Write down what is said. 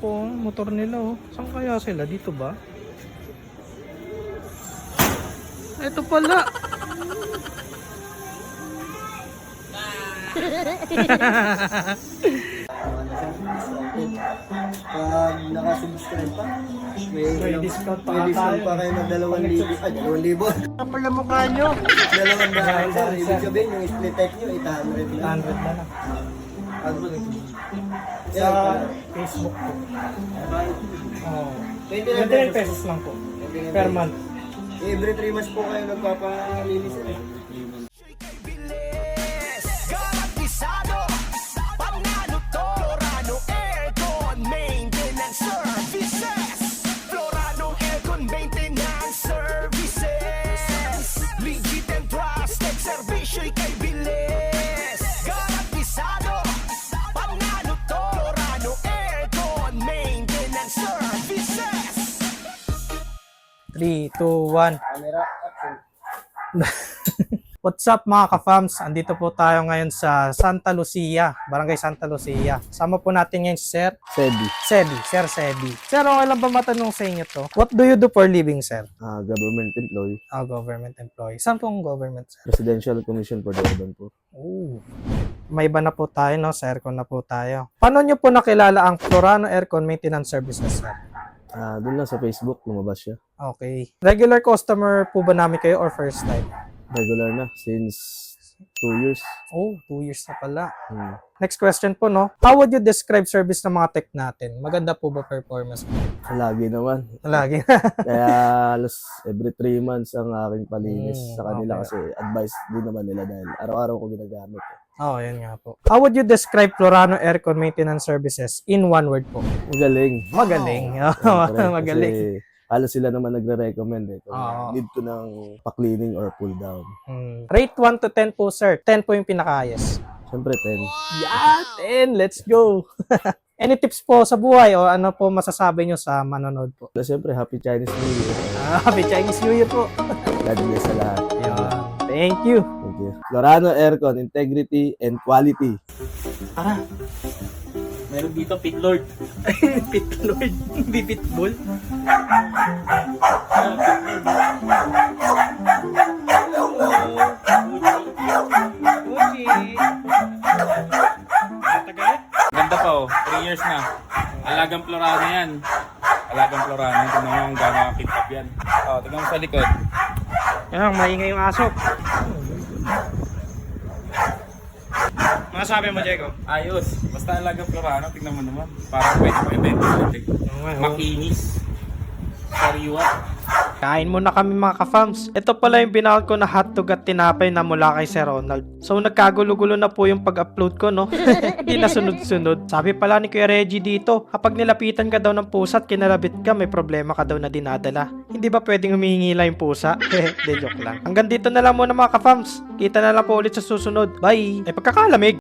Po, motor nila oh. Saan kaya sila? Dito ba? Ito pala. Pag nakasubscribe pa, May discount pa may discount tayo. pa kayo ng 2,000. Ay, 2,000. Kapag ang mukha nyo. 200 sir. Ibig sabihin, yung split type nyo, 800 lang. 100 na lang. Ano ba nag- Sa Facebook po. Oh. 29 29 pesos lang po. Per month. Every 3 months po kayo nagpapalinis. Garantisado, panalo to. Florano Aircon Maintenance Services. Florano Aircon Maintenance Services. Legit and trusted, servisyo'y kay Bilis. Garantisado, panalo to. Florano Aircon Maintenance Services. 3, 2, 1. Camera, action. What's up mga ka-fams? Andito po tayo ngayon sa Santa Lucia, Barangay Santa Lucia. Sama po natin ngayon si Sir Sebi. Sir Sebi. Sir, okay lang ba matanong sa inyo to? What do you do for living, sir? Government employee. Government employee. Saan pong government, sir? Presidential Commission for the Urban Poor. Oh. May iba na po tayo, no? Sa aircon na po tayo. Paano nyo po nakilala ang Florano Aircon Maintenance Services, sir? Doon lang sa Facebook, lumabas siya. Okay. Regular customer po ba namin kayo or first time? Regular na, since 2 years. Oh, 2 years na pala. Hmm. Next question po, no? How would you describe service ng mga tech natin? Maganda po ba performance? Lagi naman. Lagi. Kaya halos every 3 months ang aking palinis sa kanila okay. kasi advice din naman nila dahil araw-araw ko ginagamit. Oh, yan nga po. How would you describe Florano Aircon Maintenance Services in one word po? Magaling. Magaling. Siyempre, Magaling. Kasi halos sila naman nagre-recommend kung Oo. need ko ng pa-cleaning or pull down. Rate 1 to 10 po, sir. 10 po yung pinaka-highest. Siyempre 10. Yeah, 10. Let's go. Any tips po sa buhay o ano po masasabi nyo sa manonood po? Siyempre, Happy Chinese New Year. Happy Chinese New Year po. God bless sa lahat. Yun. Thank you. Thank you. Florano Aircon, integrity and quality. Meron dito Pit Lord. Pit Lord. Hindi pitbull. Ganda pa oh, 3 years na. Alagang Florano yan. Alagang Florano. Tingnan mo kung gano'n kakintap yan. Oh, tingnan mo sa likod. Yan, maingay yung aso. Masabi mo, Diego? Ayos. Basta alagang Florano, tingnan mo naman. Parang pwede pa ibenta natin. Makinis. Sariwa. Kain muna kami mga ka-fams. Ito pala yung binakot ko na hotdog at tinapay na mula kay Sir Ronald. So nagkagulo-gulo na po yung pag-upload ko, no? Hindi na sunod-sunod. Sabi pala ni Kuya Reggie dito, kapag nilapitan ka daw ng pusa at kinalabit ka, may problema ka daw na dinadala. Hindi ba pwedeng humihingi lang yung pusa? De joke lang. Hanggang dito na lang muna mga ka-fams. Kita na lang po ulit sa susunod. Bye! Ay pagkakalamig!